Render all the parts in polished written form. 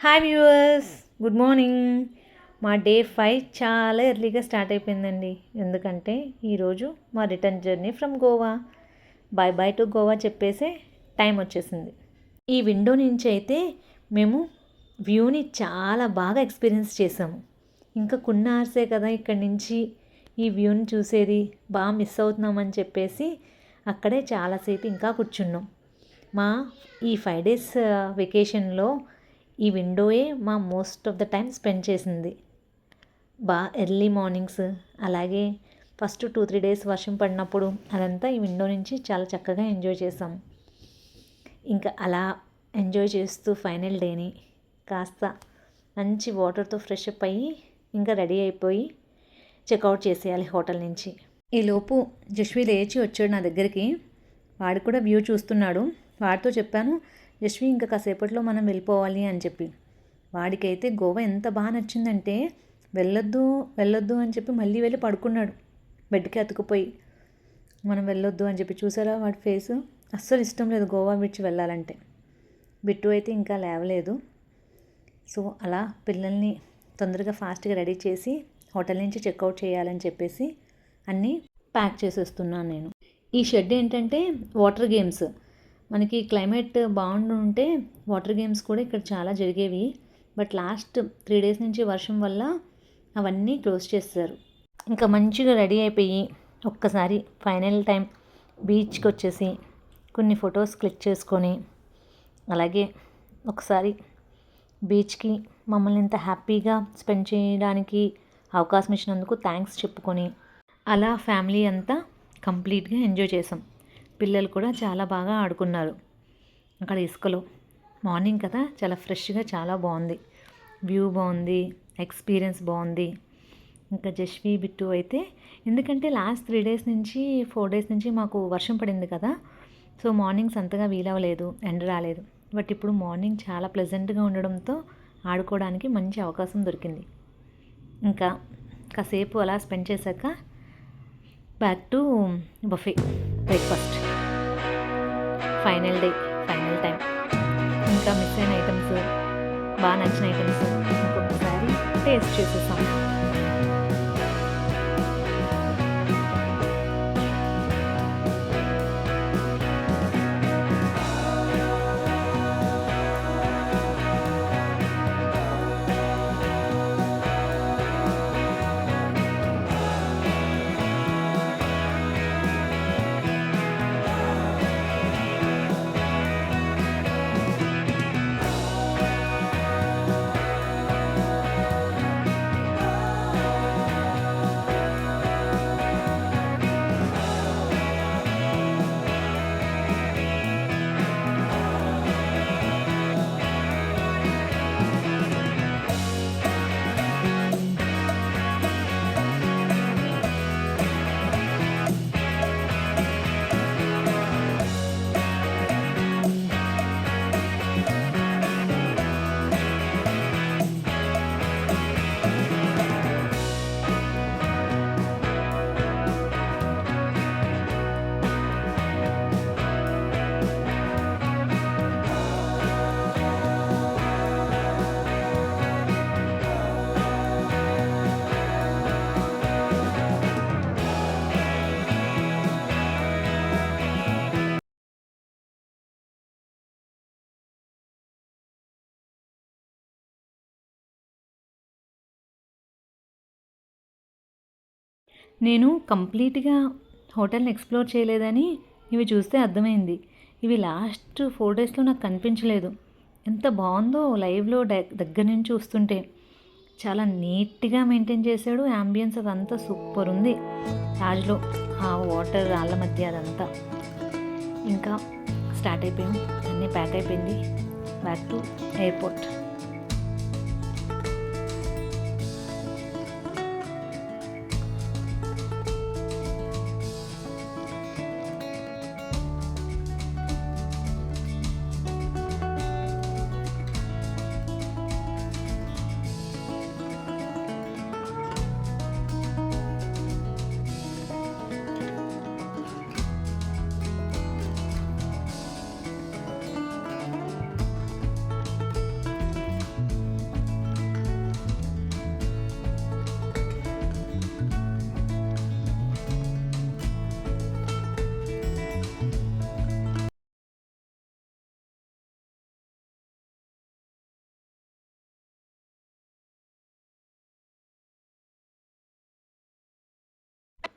Hi viewers, good morning. మా day 5 చాలా ఎర్లీగా స్టార్ట్ అయిపోయిందండి. ఎందుకంటే ఈరోజు మా return journey from Goa. Bye bye to Goa చెప్పేసే టైం వచ్చేసింది. ఈ విండో నుంచి అయితే మేము వ్యూని చాలా బాగా ఎక్స్పీరియన్స్ చేసాము. ఇంకా కొన్ని అవర్సే కదా ఇక్కడి నుంచి ఈ వ్యూని చూసేది, బాగా మిస్ అవుతున్నామని చెప్పేసి అక్కడే చాలాసేపు ఇంకా కూర్చున్నాం. మా ఈ 5 days వెకేషన్లో ఈ విండోయే మా most of the time spend చేసింది. ఎర్లీ మార్నింగ్స్, అలాగే ఫస్ట్ 2-3 days వర్షం పడినప్పుడు అదంతా ఈ విండో నుంచి చాలా చక్కగా ఎంజాయ్ చేసాం. ఇంకా అలా ఎంజాయ్ చేస్తూ ఫైనల్ డేని కాస్త మంచి వాటర్తో ఫ్రెష్ అప్ అయ్యి ఇంకా రెడీ అయిపోయి చెక్అవుట్ చేసేయాలి హోటల్ నుంచి. ఈలోపు జస్వి లేచి వచ్చాడు నా దగ్గరికి. వాడు కూడా వ్యూ చూస్తున్నాడు. వాడితో చెప్పాను, జస్వి ఇంకా కాసేపట్లో మనం వెళ్ళిపోవాలి అని చెప్పి. వాడికైతే గోవా ఎంత బాగా నచ్చిందంటే వెళ్ళొద్దు వెళ్ళొద్దు అని చెప్పి మళ్ళీ వెళ్ళి పడుకున్నాడు బెడ్కి అతుకుపోయి. మనం వెళ్ళొద్దు అని చెప్పి. చూసారా వాడి ఫేసు? అస్సలు ఇష్టం లేదు గోవా విడిచి వెళ్ళాలంటే. బిట్టు అయితే ఇంకా లేవలేదు. సో అలా పిల్లల్ని తొందరగా ఫాస్ట్గా రెడీ చేసి హోటల్ నుంచి చెక్అవుట్ చేయాలని చెప్పేసి అన్నీ ప్యాక్ చేసేస్తున్నాను నేను. ఈ షెడ్ ఏంటంటే వాటర్ గేమ్స్. మనకి క్లైమేట్ బాగుండుంటే వాటర్ గేమ్స్ కూడా ఇక్కడ చాలా జరిగేవి. బట్ లాస్ట్ 3 days నుంచి వర్షం వల్ల అవన్నీ క్లోజ్ చేస్తారు. ఇంకా మంచిగా రెడీ అయిపోయి ఒక్కసారి ఫైనల్ టైం బీచ్కి వచ్చేసి కొన్ని ఫొటోస్ క్లిక్ చేసుకొని, అలాగే ఒకసారి బీచ్కి మమ్మల్ని ఇంత హ్యాపీగా స్పెండ్ చేయడానికి అవకాశం ఇచ్చినందుకు థ్యాంక్స్ చెప్పుకొని అలా ఫ్యామిలీ అంతా కంప్లీట్గా ఎంజాయ్ చేసాం. పిల్లలు కూడా చాలా బాగా ఆడుకున్నారు అక్కడ ఇసుకలో. మార్నింగ్ కదా, చాలా ఫ్రెష్గా చాలా బాగుంది. వ్యూ బాగుంది, ఎక్స్పీరియన్స్ బాగుంది. ఇంకా జస్వి బిట్టు అయితే, ఎందుకంటే లాస్ట్ 3 days నుంచి 4 days నుంచి మాకు వర్షం పడింది కదా, సో మార్నింగ్స్ అంతగా వీలవ్వలేదు, ఎండ రాలేదు. బట్ ఇప్పుడు మార్నింగ్ చాలా ప్లెజెంట్గా ఉండడంతో ఆడుకోవడానికి మంచి అవకాశం దొరికింది. ఇంకా కాసేపు అలా స్పెండ్ చేశాక back to buffet breakfast. Final day, final time. ఇంకా మిస్ అయిన ఐటమ్స్, బాగా నచ్చిన ఐటమ్స్ ఇంకొకసారి టేస్ట్ చేసేసాం. నేను కంప్లీట్గా హోటల్ని ఎక్స్ప్లోర్ చేయలేదని ఇవి చూస్తే అర్థమైంది. ఇవి లాస్ట్ 4 daysలో నాకు కనిపించలేదు. ఎంత బాగుందో లైవ్లో దగ్గర నుంచి చూస్తుంటే. చాలా నీట్గా మెయింటైన్ చేశాడు. యాంబియన్స్ అదంతా సూపర్ ఉంది తాజ్లో. ఆ వాటర్ రాళ్ళ మధ్య అదంతా. ఇంకా స్టార్ట్ అయిపోయాం, అన్నీ ప్యాక్ అయిపోయింది. Back to airport.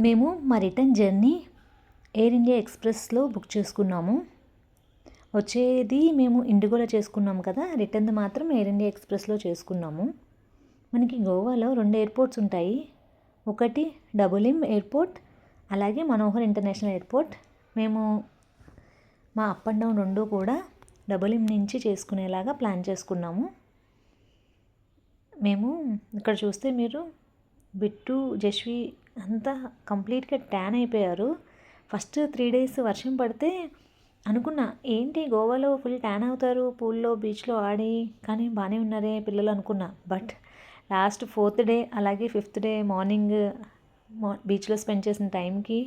మేము మా రిటర్న్ జర్నీ ఎయిర్ ఇండియా ఎక్స్ప్రెస్లో బుక్ చేసుకున్నాము. వచ్చేది మేము ఇండిగోలో చేసుకున్నాము కదా, రిటర్న్ మాత్రం ఎయిర్ ఇండియా ఎక్స్ప్రెస్లో చేసుకున్నాము. మనకి గోవాలో 2 ఎయిర్పోర్ట్స్ ఉంటాయి. ఒకటి డబులిమ్ ఎయిర్పోర్ట్, అలాగే మనోహర్ ఇంటర్నేషనల్ ఎయిర్పోర్ట్. మేము మా అప్ అండ్ డౌన్ 2 కూడా డబులిమ్ నుంచి చేసుకునేలాగా ప్లాన్ చేసుకున్నాము. మేము ఇక్కడ చూస్తే మీరు బిట్టు జస్వి అంతా కంప్లీట్గా ట్యాన్ అయిపోయారు. ఫస్ట్ 3 days వర్షం పడితే అనుకున్నా ఏంటి గోవాలో ఫుల్ ట్యాన్ అవుతారు పూల్లో బీచ్లో ఆడి, కానీ బాగానే ఉన్నారే పిల్లలు అనుకున్నా. బట్ లాస్ట్ 4th day అలాగే 5th day మార్నింగ్ బీచ్లో స్పెండ్ చేసిన టైంకి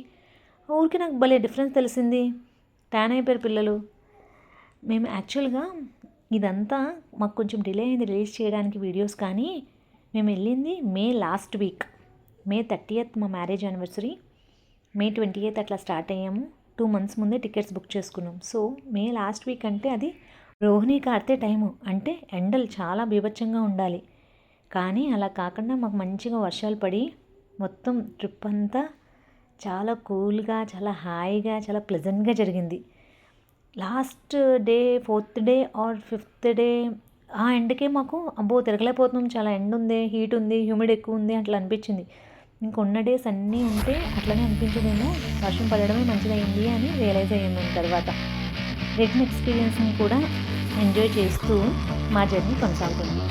ఊరికి నాకు భలే డిఫరెన్స్ తెలిసింది. ట్యాన్ అయిపోయారు పిల్లలు. మేము యాక్చువల్గా ఇదంతా మాకు కొంచెం డిలే అయింది రిలీజ్ చేయడానికి వీడియోస్, కానీ మేము వెళ్ళింది మే లాస్ట్ వీక్. మే 30th మా మ్యారేజ్ యానివర్సరీ. మే 28th అట్లా స్టార్ట్ అయ్యాము. 2 months ముందే టికెట్స్ బుక్ చేసుకున్నాం. సో మే లాస్ట్ వీక్ అంటే అది రోహిణి కార్తె టైము, అంటే ఎండలు చాలా బీభత్సంగా ఉండాలి. కానీ అలా కాకుండా మాకు మంచిగా వర్షాలు పడి మొత్తం ట్రిప్ అంతా చాలా కూల్గా, చాలా హాయిగా, చాలా ప్లెజెంట్గా జరిగింది. Last day 4th day or 5th day ఆ ఎండకే మాకు అబ్బో తిరగలేకపోతున్నాం, చాలా ఎండ ఉంది, హీట్ ఉంది, హ్యూమిడ్ ఎక్కువ ఉంది అట్లా అనిపించింది. ఇంకొన్న డేస్ అన్నీ ఉంటే అట్లనే అనిపించదేమో, వర్షం పడడమే మంచిదైంది అని రియలైజ్ అయ్యాము మేము తర్వాత. రిటర్న్ ఎక్స్పీరియన్స్ని కూడా ఎంజాయ్ చేస్తూ మా జర్నీ కొనసాగుతుంది.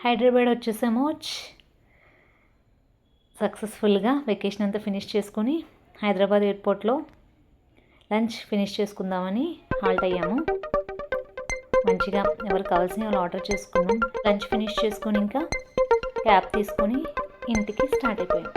హైదరాబాద్ వచ్చేసాము. సక్సెస్ఫుల్గా వెకేషన్ అంతా ఫినిష్ చేసుకొని హైదరాబాద్ ఎయిర్పోర్ట్లో లంచ్ ఫినిష్ చేసుకుందామని హాల్ట్ అయ్యాము. మంచిగా ఎవరికి కావాల్సిన వాళ్ళు ఆర్డర్ చేసుకున్నాం. లంచ్ ఫినిష్ చేసుకొని ఇంకా క్యాబ్ తీసుకొని ఇంటికి స్టార్ట్ అయిపోయాం.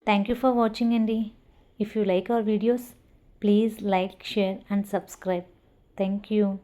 Thank you for watching Andy. If you like our videos, please like, share and subscribe. Thank you.